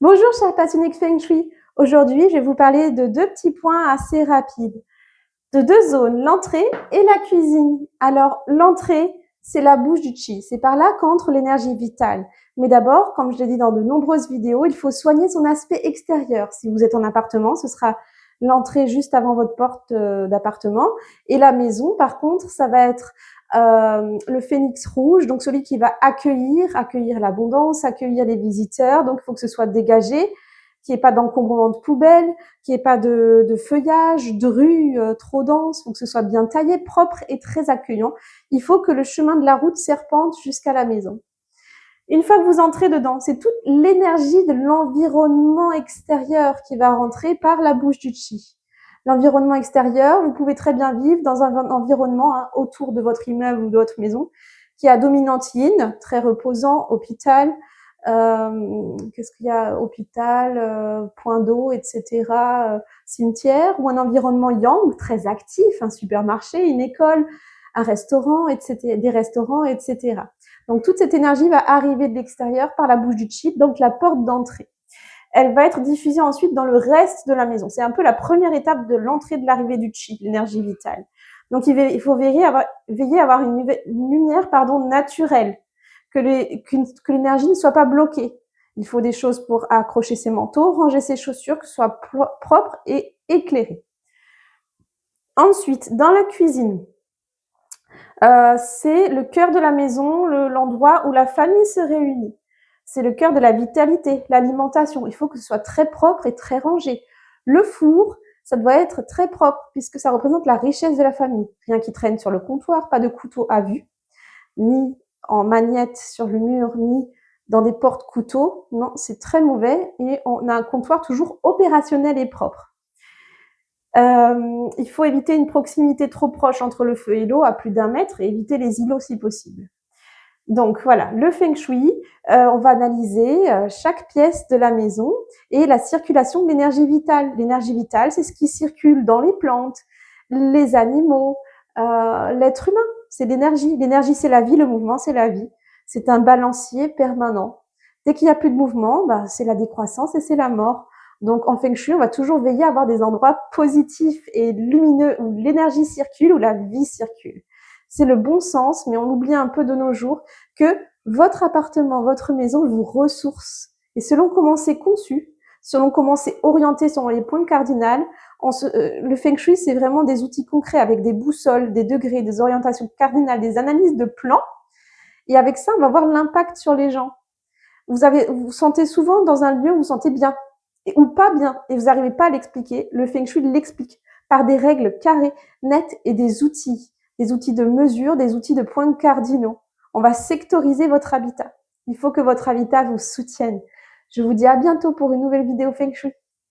Bonjour chers passionnés de Feng Shui. Aujourd'hui, je vais vous parler de deux petits points assez rapides. De deux zones, l'entrée et la cuisine. Alors, l'entrée, c'est la bouche du Qi. C'est par là qu'entre l'énergie vitale. Mais d'abord, comme je l'ai dit dans de nombreuses vidéos, il faut soigner son aspect extérieur. Si vous êtes en appartement, ce sera l'entrée juste avant votre porte d'appartement. Et la maison, par contre, ça va être le phénix rouge, donc celui qui va accueillir l'abondance, accueillir les visiteurs. Donc, il faut que ce soit dégagé, qu'il n'y ait pas d'encombrement de poubelles, qu'il n'y ait pas de feuillage, de rue trop dense. Il faut que ce soit bien taillé, propre et très accueillant. Il faut que le chemin de la route serpente jusqu'à la maison. Une fois que vous entrez dedans, c'est toute l'énergie de l'environnement extérieur qui va rentrer par la bouche du Qi. L'environnement extérieur, vous pouvez très bien vivre dans un environnement autour de votre immeuble ou de votre maison qui a dominante yin, très reposant, hôpital, qu'est-ce qu'il y a, hôpital, point d'eau, etc., cimetière, ou un environnement yang, très actif, un supermarché, une école, un restaurant, etc., des restaurants, etc. Donc toute cette énergie va arriver de l'extérieur par la bouche du Qi, donc la porte d'entrée. Elle va être diffusée ensuite dans le reste de la maison. C'est un peu la première étape de l'entrée de l'arrivée du Qi, l'énergie vitale. Donc il faut veiller à avoir une lumière naturelle, que l'énergie ne soit pas bloquée. Il faut des choses pour accrocher ses manteaux, ranger ses chaussures, que ce soit propre et éclairé. Ensuite, dans la cuisine, c'est le cœur de la maison, l'endroit où la famille se réunit. C'est le cœur de la vitalité, l'alimentation. Il faut que ce soit très propre et très rangé. Le four, ça doit être très propre puisque ça représente la richesse de la famille. Rien qui traîne sur le comptoir, pas de couteau à vue, ni en magnette sur le mur, ni dans des porte-couteaux. Non, c'est très mauvais et on a un comptoir toujours opérationnel et propre. Il faut éviter une proximité trop proche entre le feu et l'eau à plus d'1 mètre et éviter les îlots si possible. Donc voilà, le Feng Shui, on va analyser chaque pièce de la maison et la circulation de l'énergie vitale. L'énergie vitale, c'est ce qui circule dans les plantes, les animaux, l'être humain, c'est l'énergie. L'énergie, c'est la vie, le mouvement, c'est la vie. C'est un balancier permanent. Dès qu'il n'y a plus de mouvement, c'est la décroissance et c'est la mort. Donc en Feng Shui, on va toujours veiller à avoir des endroits positifs et lumineux où l'énergie circule, où la vie circule. C'est le bon sens, mais on oublie un peu de nos jours que votre appartement, votre maison vous ressource. Et selon comment c'est conçu, selon comment c'est orienté selon les points cardinaux, le Feng Shui, c'est vraiment des outils concrets avec des boussoles, des degrés, des orientations cardinales, des analyses de plans. Et avec ça, on va voir l'impact sur les gens. Vous vous sentez souvent dans un lieu où vous vous sentez bien ou pas bien et vous n'arrivez pas à l'expliquer. Le Feng Shui l'explique par des règles carrées, nettes et des outils de mesure, des outils de points cardinaux. On va sectoriser votre habitat. Il faut que votre habitat vous soutienne. Je vous dis à bientôt pour une nouvelle vidéo Feng Shui.